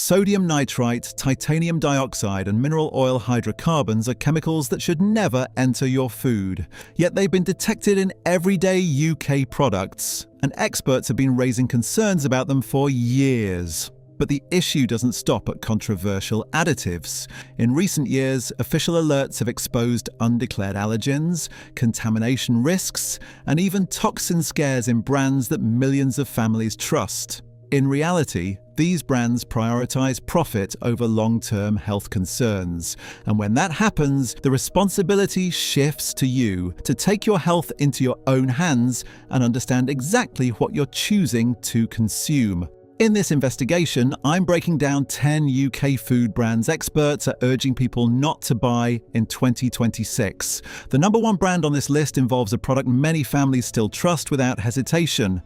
Sodium nitrite, titanium dioxide, and mineral oil hydrocarbons are chemicals that should never enter your food. Yet they've been detected in everyday UK products, and experts have been raising concerns about them for years. But the issue doesn't stop at controversial additives. In recent years, official alerts have exposed undeclared allergens, contamination risks, and even toxin scares in brands that millions of families trust. In reality, these brands prioritize profit over long-term health concerns. And when that happens, the responsibility shifts to you to take your health into your own hands and understand exactly what you're choosing to consume. In this investigation, I'm breaking down 10 UK food brands experts are urging people not to buy in 2026. The number one brand on this list involves a product many families still trust without hesitation.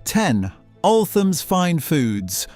10. Altham's Fine Foods.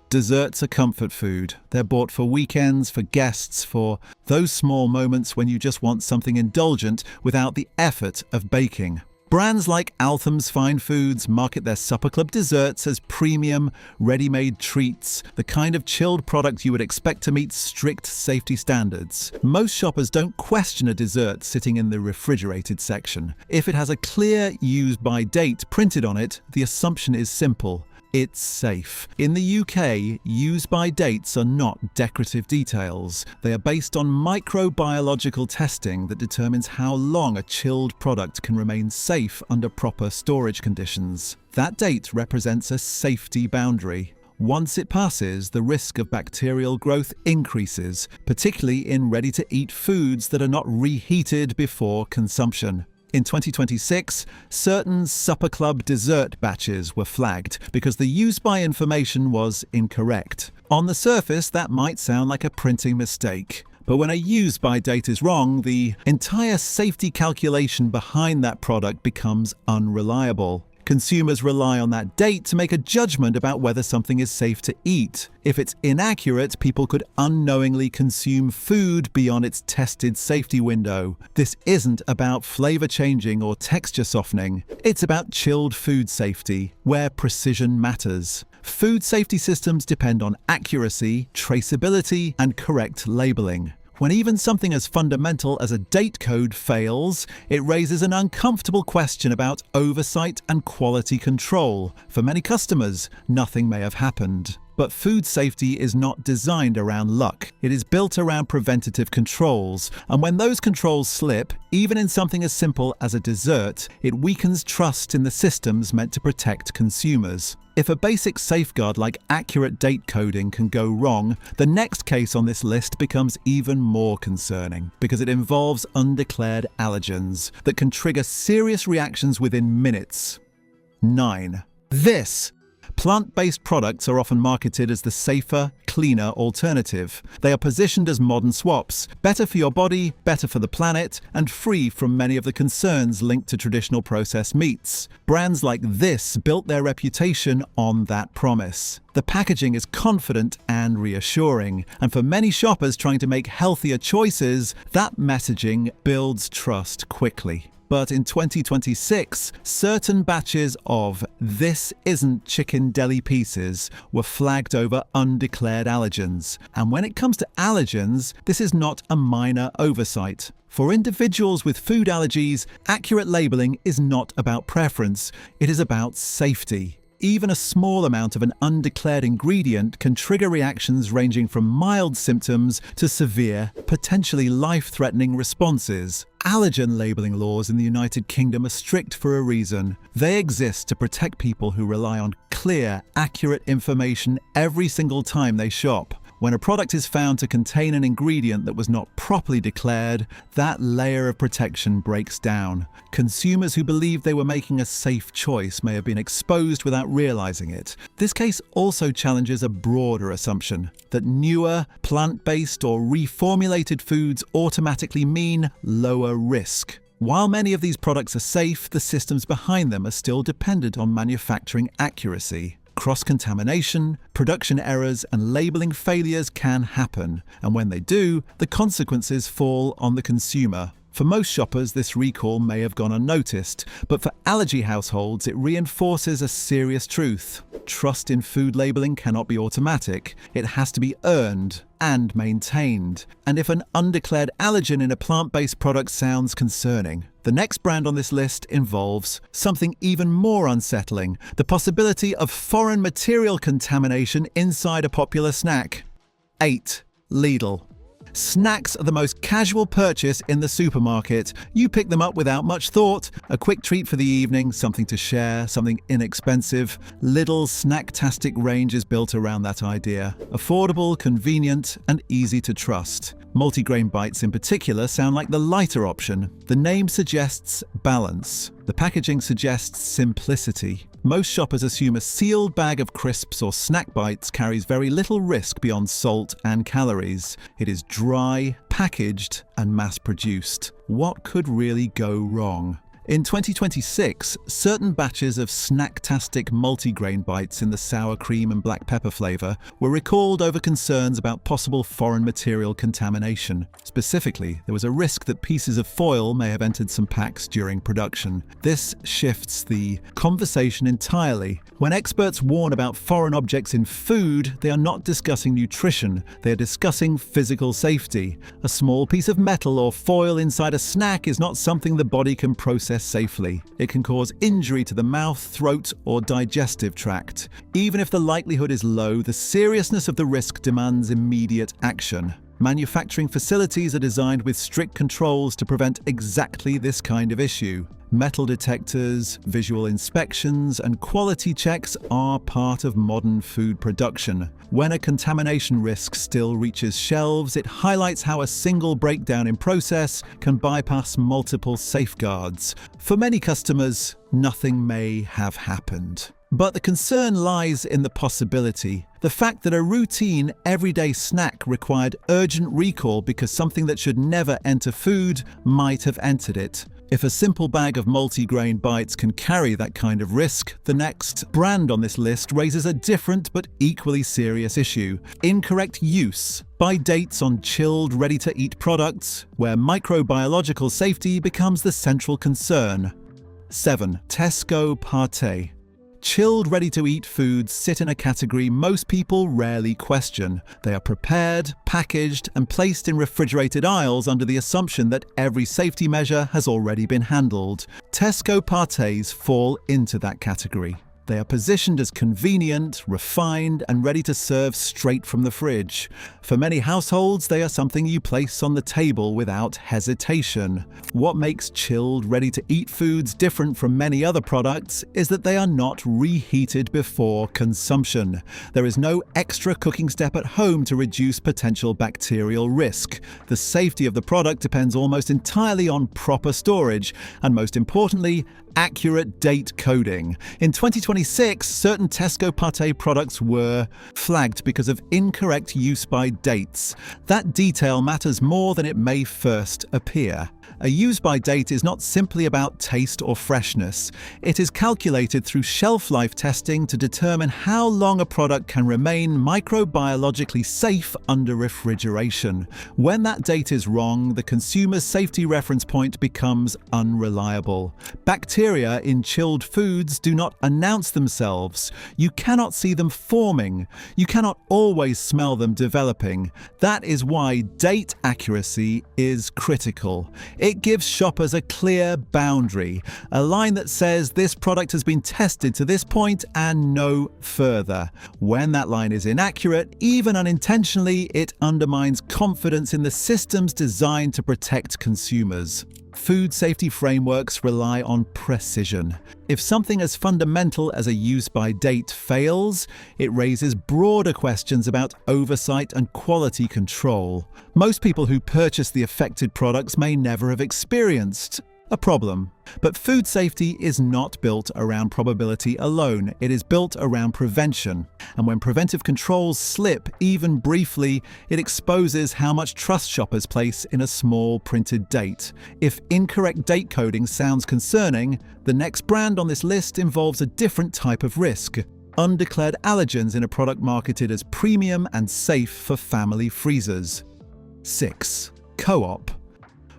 Desserts are comfort food. They're bought for weekends, for guests, for those small moments when you just want something indulgent without the effort of baking. Brands like Altham's Fine Foods market their supper club desserts as premium, ready-made treats, the kind of chilled product you would expect to meet strict safety standards. Most shoppers don't question a dessert sitting in the refrigerated section. If it has a clear use-by date printed on it, the assumption is simple. It's safe. In the UK, use-by dates are not decorative details. They are based on microbiological testing that determines how long a chilled product can remain safe under proper storage conditions. That date represents a safety boundary. Once it passes, the risk of bacterial growth increases, particularly in ready-to-eat foods that are not reheated before consumption. In 2026, certain supper club dessert batches were flagged because the use-by information was incorrect. On the surface, that might sound like a printing mistake. But when a use-by date is wrong, the entire safety calculation behind that product becomes unreliable. Consumers rely on that date to make a judgment about whether something is safe to eat. If it's inaccurate, people could unknowingly consume food beyond its tested safety window. This isn't about flavor changing or texture softening. It's about chilled food safety, where precision matters. Food safety systems depend on accuracy, traceability, and correct labeling. When even something as fundamental as a date code fails, it raises an uncomfortable question about oversight and quality control. For many customers, nothing may have happened. But food safety is not designed around luck. It is built around preventative controls. And when those controls slip, even in something as simple as a dessert, it weakens trust in the systems meant to protect consumers. If a basic safeguard like accurate date coding can go wrong, the next case on this list becomes even more concerning because it involves undeclared allergens that can trigger serious reactions within minutes. 9. Plant-based products are often marketed as the safer, cleaner alternative. They are positioned as modern swaps, better for your body, better for the planet, and free from many of the concerns linked to traditional processed meats. Brands like this built their reputation on that promise. The packaging is confident and reassuring, and for many shoppers trying to make healthier choices, that messaging builds trust quickly. But in 2026, certain batches of "this isn't chicken deli pieces" were flagged over undeclared allergens. And when it comes to allergens, this is not a minor oversight. For individuals with food allergies, accurate labeling is not about preference, it is about safety. Even a small amount of an undeclared ingredient can trigger reactions ranging from mild symptoms to severe, potentially life-threatening responses. Allergen labelling laws in the United Kingdom are strict for a reason. They exist to protect people who rely on clear, accurate information every single time they shop. When a product is found to contain an ingredient that was not properly declared, that layer of protection breaks down. Consumers who believed they were making a safe choice may have been exposed without realizing it. This case also challenges a broader assumption that newer, plant-based or reformulated foods automatically mean lower risk. While many of these products are safe, the systems behind them are still dependent on manufacturing accuracy. Cross-contamination, production errors, and labeling failures can happen, and when they do, the consequences fall on the consumer. For most shoppers, this recall may have gone unnoticed, but for allergy households, it reinforces a serious truth. Trust in food labeling cannot be automatic. It has to be earned and maintained. And if an undeclared allergen in a plant-based product sounds concerning, the next brand on this list involves something even more unsettling: the possibility of foreign material contamination inside a popular snack. 8. Lidl. Snacks are the most casual purchase in the supermarket. You pick them up without much thought. A quick treat for the evening, something to share, something inexpensive. Lidl's Snacktastic range is built around that idea. Affordable, convenient, and easy to trust. Multigrain bites in particular sound like the lighter option. The name suggests balance. The packaging suggests simplicity. Most shoppers assume a sealed bag of crisps or snack bites carries very little risk beyond salt and calories. It is dry, packaged, and mass-produced. What could really go wrong? In 2026, certain batches of Snacktastic multigrain bites in the sour cream and black pepper flavour were recalled over concerns about possible foreign material contamination. Specifically, there was a risk that pieces of foil may have entered some packs during production. This shifts the conversation entirely. When experts warn about foreign objects in food, they are not discussing nutrition, they are discussing physical safety. A small piece of metal or foil inside a snack is not something the body can process safely. It can cause injury to the mouth, throat, or digestive tract. Even if the likelihood is low, the seriousness of the risk demands immediate action. Manufacturing facilities are designed with strict controls to prevent exactly this kind of issue. Metal detectors, visual inspections, and quality checks are part of modern food production. When a contamination risk still reaches shelves, it highlights how a single breakdown in process can bypass multiple safeguards. For many customers, nothing may have happened. But the concern lies in the possibility. The fact that a routine, everyday snack required urgent recall because something that should never enter food might have entered it. If a simple bag of multigrain bites can carry that kind of risk, the next brand on this list raises a different but equally serious issue: incorrect use by dates on chilled, ready-to-eat products, where microbiological safety becomes the central concern. 7. Tesco Pate. Chilled, ready-to-eat foods sit in a category most people rarely question. They are prepared, packaged, and placed in refrigerated aisles under the assumption that every safety measure has already been handled. Tesco Pates fall into that category. They are positioned as convenient, refined, and ready to serve straight from the fridge. For many households, they are something you place on the table without hesitation. What makes chilled, ready-to-eat foods different from many other products is that they are not reheated before consumption. There is no extra cooking step at home to reduce potential bacterial risk. The safety of the product depends almost entirely on proper storage, and most importantly, accurate date coding. In 2026, certain Tesco Pate products were flagged because of incorrect use by dates. That detail matters more than it may first appear. A use-by date is not simply about taste or freshness. It is calculated through shelf life testing to determine how long a product can remain microbiologically safe under refrigeration. When that date is wrong, the consumer's safety reference point becomes unreliable. Bacteria in chilled foods do not announce themselves. You cannot see them forming. You cannot always smell them developing. That is why date accuracy is critical. It gives shoppers a clear boundary, a line that says this product has been tested to this point and no further. When that line is inaccurate, even unintentionally, it undermines confidence in the systems designed to protect consumers. Food safety frameworks rely on precision. If something as fundamental as a use-by date fails, it raises broader questions about oversight and quality control. Most people who purchase the affected products may never have experienced a problem. But food safety is not built around probability alone. It is built around prevention. And when preventive controls slip, even briefly, it exposes how much trust shoppers place in a small printed date. If incorrect date coding sounds concerning, the next brand on this list involves a different type of risk: undeclared allergens in a product marketed as premium and safe for family freezers. 6. Co-op.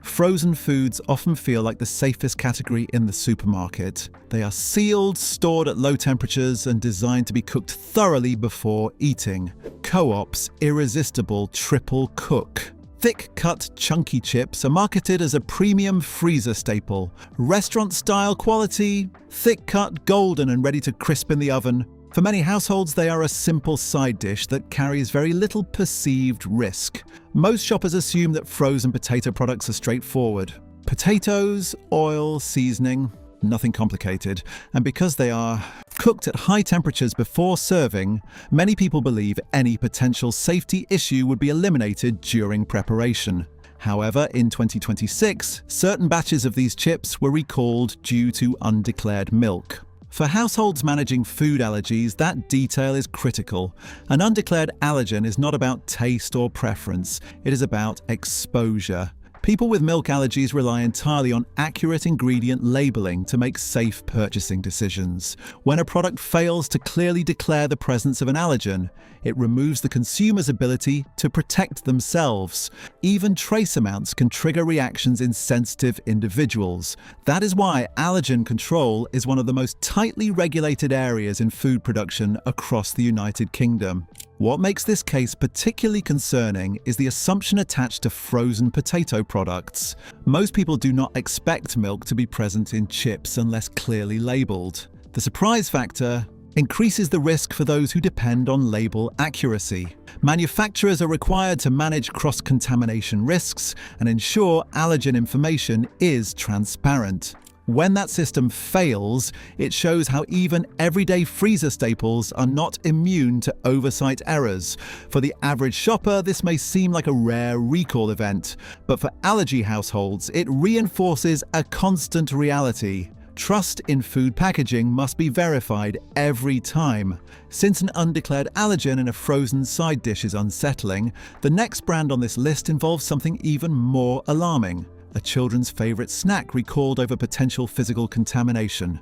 Frozen foods often feel like the safest category in the supermarket. They are sealed, stored at low temperatures, and designed to be cooked thoroughly before eating. Co-op's irresistible triple cook. Thick-cut, chunky chips are marketed as a premium freezer staple. Restaurant-style quality, thick-cut, golden and ready to crisp in the oven. For many households, they are a simple side dish that carries very little perceived risk. Most shoppers assume that frozen potato products are straightforward. Potatoes, oil, seasoning, nothing complicated. And because they are cooked at high temperatures before serving, many people believe any potential safety issue would be eliminated during preparation. However, in 2026, certain batches of these chips were recalled due to undeclared milk. For households managing food allergies, that detail is critical. An undeclared allergen is not about taste or preference, it is about exposure. People with milk allergies rely entirely on accurate ingredient labeling to make safe purchasing decisions. When a product fails to clearly declare the presence of an allergen, it removes the consumer's ability to protect themselves. Even trace amounts can trigger reactions in sensitive individuals. That is why allergen control is one of the most tightly regulated areas in food production across the United Kingdom. What makes this case particularly concerning is the assumption attached to frozen potato products. Most people do not expect milk to be present in chips unless clearly labelled. The surprise factor increases the risk for those who depend on label accuracy. Manufacturers are required to manage cross-contamination risks and ensure allergen information is transparent. When that system fails, it shows how even everyday freezer staples are not immune to oversight errors. For the average shopper, this may seem like a rare recall event, but for allergy households, it reinforces a constant reality. Trust in food packaging must be verified every time. Since an undeclared allergen in a frozen side dish is unsettling, the next brand on this list involves something even more alarming. A children's favourite snack recalled over potential physical contamination.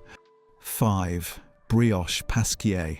5. Brioche Pasquier.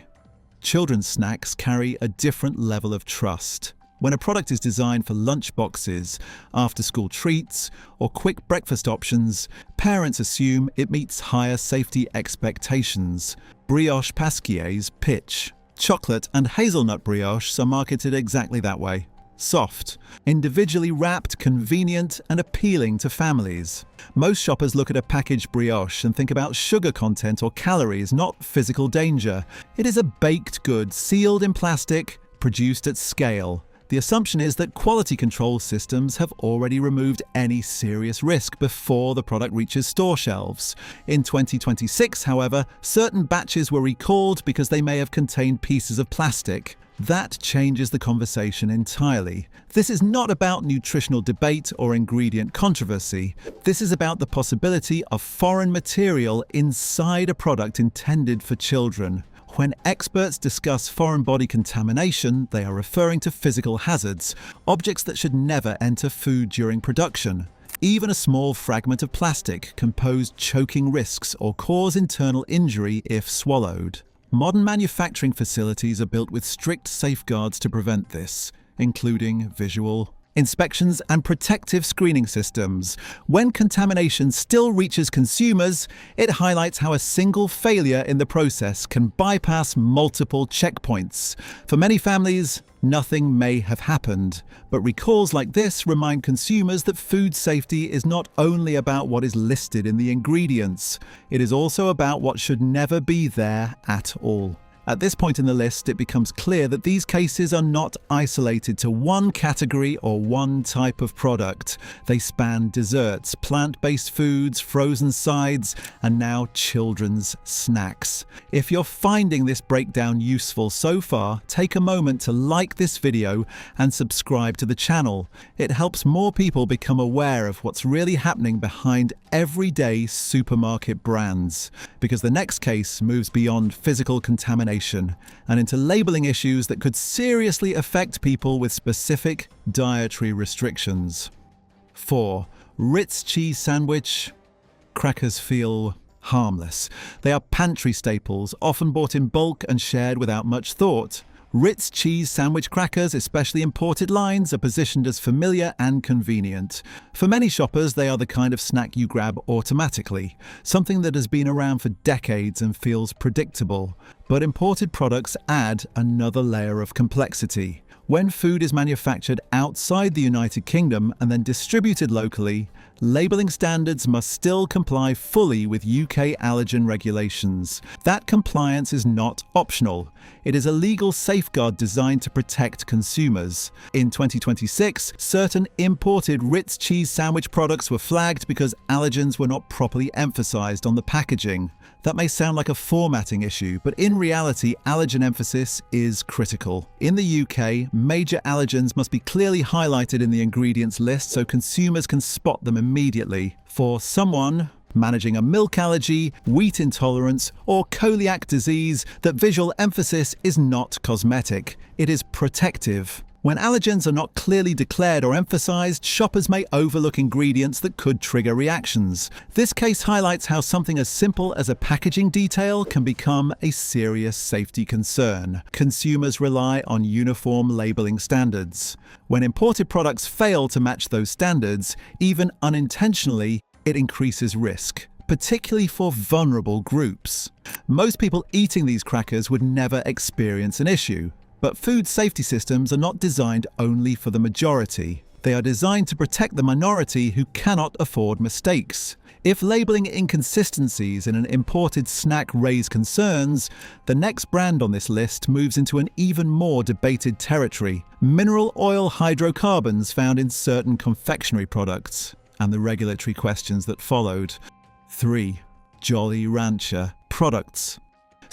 Children's snacks carry a different level of trust. When a product is designed for lunch boxes, after-school treats, or quick breakfast options, parents assume it meets higher safety expectations. Brioche Pasquier's pitch. Chocolate and hazelnut brioches are marketed exactly that way. Soft, individually wrapped, convenient, and appealing to families. Most shoppers look at a packaged brioche and think about sugar content or calories, not physical danger. It is a baked good sealed in plastic, produced at scale. The assumption is that quality control systems have already removed any serious risk before the product reaches store shelves. In 2026, however, certain batches were recalled because they may have contained pieces of plastic. That changes the conversation entirely. This is not about nutritional debate or ingredient controversy. This is about the possibility of foreign material inside a product intended for children. When experts discuss foreign body contamination, they are referring to physical hazards, objects that should never enter food during production. Even a small fragment of plastic can pose choking risks or cause internal injury if swallowed. Modern manufacturing facilities are built with strict safeguards to prevent this, including visual inspections and protective screening systems. When contamination still reaches consumers, it highlights how a single failure in the process can bypass multiple checkpoints. For many families, nothing may have happened, but recalls like this remind consumers that food safety is not only about what is listed in the ingredients, it is also about what should never be there at all. At this point in the list, it becomes clear that these cases are not isolated to one category or one type of product. They span desserts, plant-based foods, frozen sides, and now children's snacks. If you're finding this breakdown useful so far, take a moment to like this video and subscribe to the channel. It helps more people become aware of what's really happening behind everyday supermarket brands. Because the next case moves beyond physical contamination and into labeling issues that could seriously affect people with specific dietary restrictions. 4. Ritz cheese sandwich. Crackers feel harmless. They are pantry staples, often bought in bulk and shared without much thought. Ritz cheese sandwich crackers, especially imported lines, are positioned as familiar and convenient. For many shoppers, they are the kind of snack you grab automatically, something that has been around for decades and feels predictable. But imported products add another layer of complexity. When food is manufactured outside the United Kingdom and then distributed locally, labeling standards must still comply fully with UK allergen regulations. That compliance is not optional. It is a legal safeguard designed to protect consumers. In 2026, certain imported Ritz cheese sandwich products were flagged because allergens were not properly emphasized on the packaging. That may sound like a formatting issue, but in reality, allergen emphasis is critical. In the UK, major allergens must be clearly highlighted in the ingredients list so consumers can spot them immediately. For someone managing a milk allergy, wheat intolerance, or celiac disease, that visual emphasis is not cosmetic. It is protective. When allergens are not clearly declared or emphasized, shoppers may overlook ingredients that could trigger reactions. This case highlights how something as simple as a packaging detail can become a serious safety concern. Consumers rely on uniform labeling standards. When imported products fail to match those standards, even unintentionally, it increases risk, particularly for vulnerable groups. Most people eating these crackers would never experience an issue. But food safety systems are not designed only for the majority. They are designed to protect the minority who cannot afford mistakes. If labeling inconsistencies in an imported snack raise concerns, the next brand on this list moves into an even more debated territory: mineral oil hydrocarbons found in certain confectionery products, and the regulatory questions that followed. 3. Jolly Rancher products.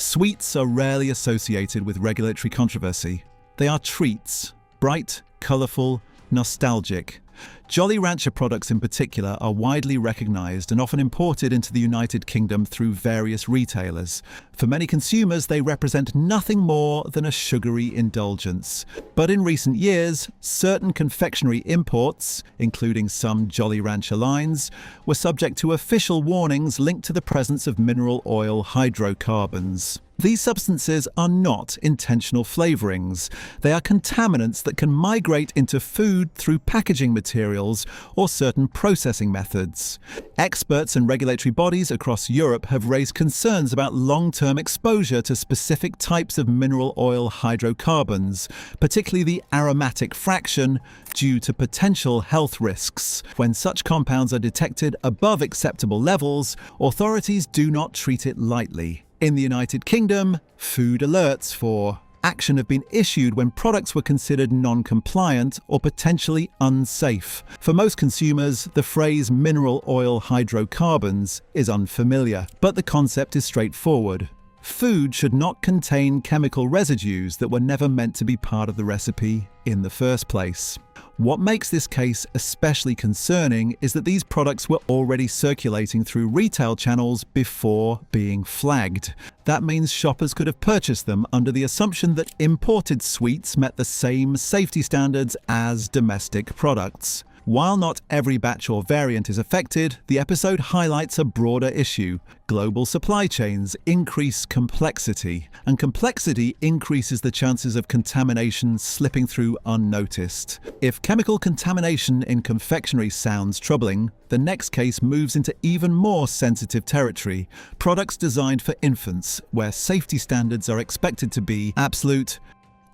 Sweets are rarely associated with regulatory controversy. They are treats, bright, colourful, nostalgic. Jolly Rancher products in particular are widely recognised and often imported into the United Kingdom through various retailers. For many consumers, they represent nothing more than a sugary indulgence. But in recent years, certain confectionery imports, including some Jolly Rancher lines, were subject to official warnings linked to the presence of mineral oil hydrocarbons. These substances are not intentional flavourings. They are contaminants that can migrate into food through packaging materials or certain processing methods. Experts and regulatory bodies across Europe have raised concerns about long-term exposure to specific types of mineral oil hydrocarbons, particularly the aromatic fraction, due to potential health risks. When such compounds are detected above acceptable levels, authorities do not treat it lightly. In the United Kingdom, food alerts for action have been issued when products were considered non-compliant or potentially unsafe. For most consumers, the phrase mineral oil hydrocarbons is unfamiliar, but the concept is straightforward. Food should not contain chemical residues that were never meant to be part of the recipe in the first place. What makes this case especially concerning is that these products were already circulating through retail channels before being flagged. That means shoppers could have purchased them under the assumption that imported sweets met the same safety standards as domestic products. While not every batch or variant is affected, the episode highlights a broader issue. Global supply chains increase complexity, and complexity increases the chances of contamination slipping through unnoticed. If chemical contamination in confectionery sounds troubling, the next case moves into even more sensitive territory: products designed for infants, where safety standards are expected to be absolute.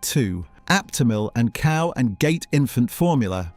2. Aptamil and cow and gate infant formula.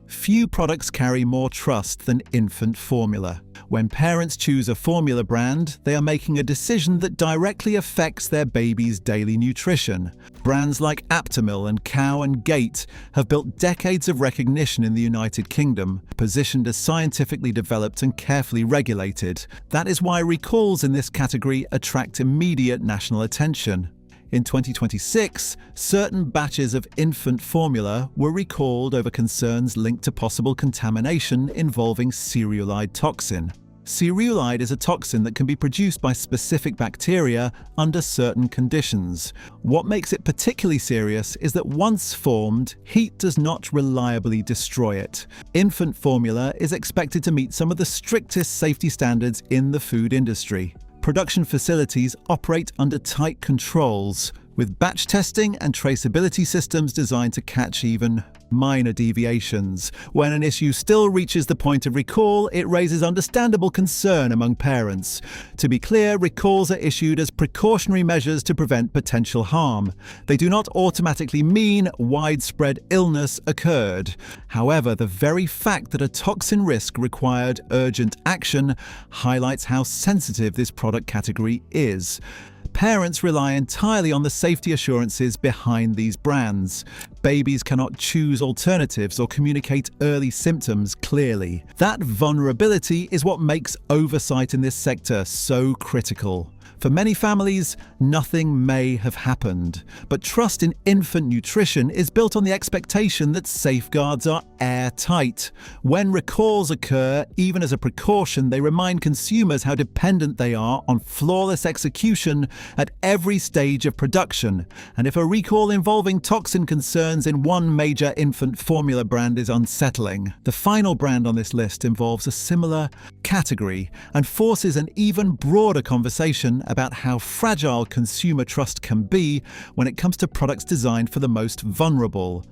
Few products carry more trust than infant formula. When parents choose a formula brand, they are making a decision that directly affects their baby's daily nutrition. Brands like Aptamil and Cow and Gate have built decades of recognition in the United Kingdom, positioned as scientifically developed and carefully regulated. That is why recalls in this category attract immediate national attention. In 2026, certain batches of infant formula were recalled over concerns linked to possible contamination involving cereulide toxin. Cereulide is a toxin that can be produced by specific bacteria under certain conditions. What makes it particularly serious is that once formed, heat does not reliably destroy it. Infant formula is expected to meet some of the strictest safety standards in the food industry. Production facilities operate under tight controls, with batch testing and traceability systems designed to catch even minor deviations. When an issue still reaches the point of recall, it raises understandable concern among parents. To be clear, recalls are issued as precautionary measures to prevent potential harm. They do not automatically mean widespread illness occurred. However, the very fact that a toxin risk required urgent action highlights how sensitive this product category is. Parents rely entirely on the safety assurances behind these brands. Babies cannot choose alternatives or communicate early symptoms clearly. That vulnerability is what makes oversight in this sector so critical. For many families, nothing may have happened, but trust in infant nutrition is built on the expectation that safeguards are airtight. When recalls occur, even as a precaution, they remind consumers how dependent they are on flawless execution at every stage of production. And if a recall involving toxin concerns in one major infant formula brand is unsettling, the final brand on this list involves a similar category and forces an even broader conversation about how fragile consumer trust can be when it comes to products designed for the most vulnerable.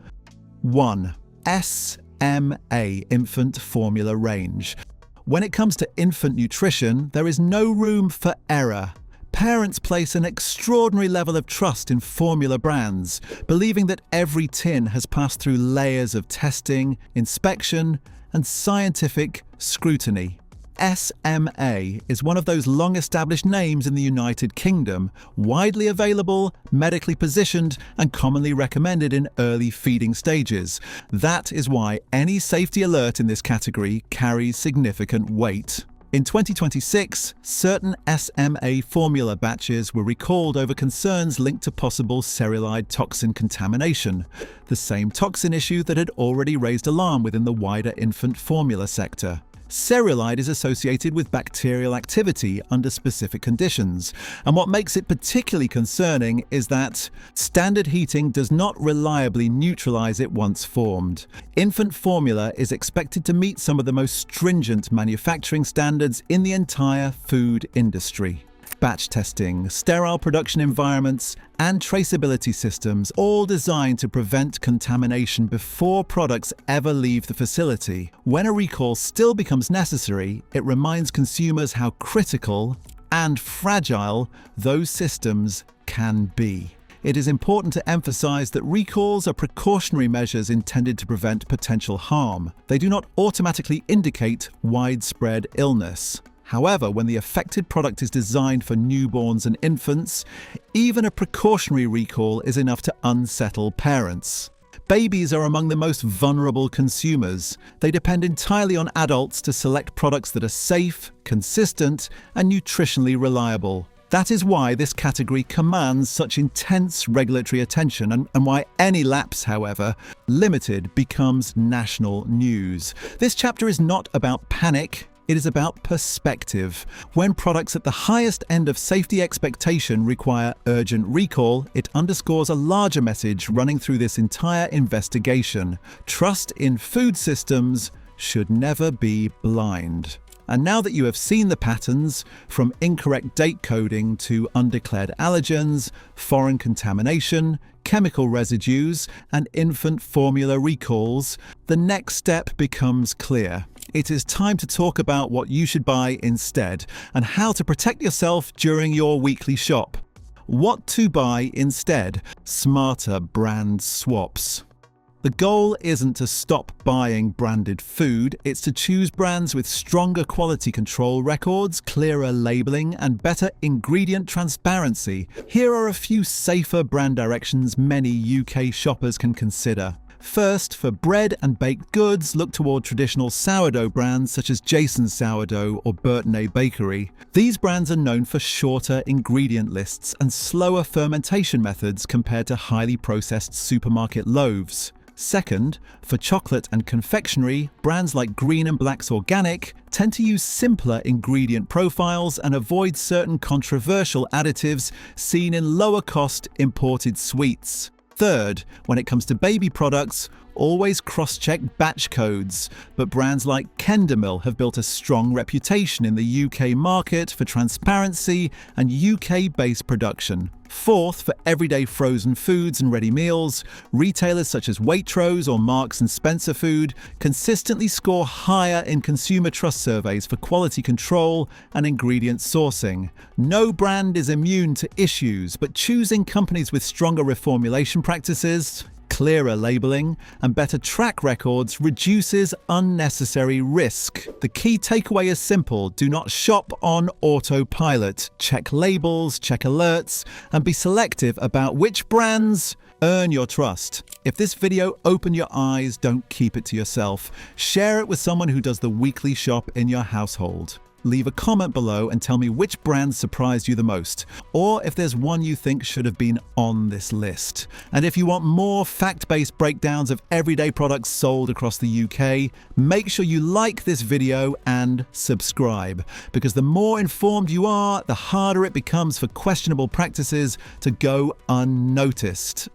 1. SMA infant formula range. When it comes to infant nutrition, there is no room for error. Parents place an extraordinary level of trust in formula brands, believing that every tin has passed through layers of testing, inspection, and scientific scrutiny. SMA is one of those long-established names in the United Kingdom, widely available, medically positioned, and commonly recommended in early feeding stages. That is why any safety alert in this category carries significant weight. In 2026, certain SMA formula batches were recalled over concerns linked to possible cereulide toxin contamination, the same toxin issue that had already raised alarm within the wider infant formula sector. Cereulide is associated with bacterial activity under specific conditions, and what makes it particularly concerning is that standard heating does not reliably neutralize it once formed. Infant formula is expected to meet some of the most stringent manufacturing standards in the entire food industry. Batch testing, sterile production environments, and traceability systems, all designed to prevent contamination before products ever leave the facility. When a recall still becomes necessary, it reminds consumers how critical and fragile those systems can be. It is important to emphasize that recalls are precautionary measures intended to prevent potential harm. They do not automatically indicate widespread illness. However, when the affected product is designed for newborns and infants, even a precautionary recall is enough to unsettle parents. Babies are among the most vulnerable consumers. They depend entirely on adults to select products that are safe, consistent, and nutritionally reliable. That is why this category commands such intense regulatory attention and why any lapse, however limited, becomes national news. This chapter is not about panic. It is about perspective. When products at the highest end of safety expectation require urgent recall, it underscores a larger message running through this entire investigation. Trust in food systems should never be blind. And now that you have seen the patterns, from incorrect date coding to undeclared allergens, foreign contamination, chemical residues, and infant formula recalls, the next step becomes clear. It is time to talk about what you should buy instead and how to protect yourself during your weekly shop. What to buy instead? Smarter brand swaps. The goal isn't to stop buying branded food, it's to choose brands with stronger quality control records, clearer labeling, and better ingredient transparency. Here are a few safer brand directions many UK shoppers can consider. First, for bread and baked goods, look toward traditional sourdough brands such as Jason's Sourdough or Burton Bakery. These brands are known for shorter ingredient lists and slower fermentation methods compared to highly processed supermarket loaves. Second, for chocolate and confectionery, brands like Green and Black's Organic tend to use simpler ingredient profiles and avoid certain controversial additives seen in lower-cost imported sweets. Third, when it comes to baby products, Always cross-check batch codes, but brands like Kendamil have built a strong reputation in the UK market for transparency and UK-based production. Fourth, for everyday frozen foods and ready meals, retailers such as Waitrose or Marks & Spencer Food consistently score higher in consumer trust surveys for quality control and ingredient sourcing. No brand is immune to issues, but choosing companies with stronger reformulation practices, clearer labeling, and better track records reduces unnecessary risk. The key takeaway is simple: do not shop on autopilot. Check labels, check alerts, and be selective about which brands earn your trust. If this video opened your eyes, don't keep it to yourself. Share it with someone who does the weekly shop in your household. Leave a comment below and tell me which brand surprised you the most, or if there's one you think should have been on this list. And if you want more fact-based breakdowns of everyday products sold across the UK, make sure you like this video and subscribe, because the more informed you are, the harder it becomes for questionable practices to go unnoticed.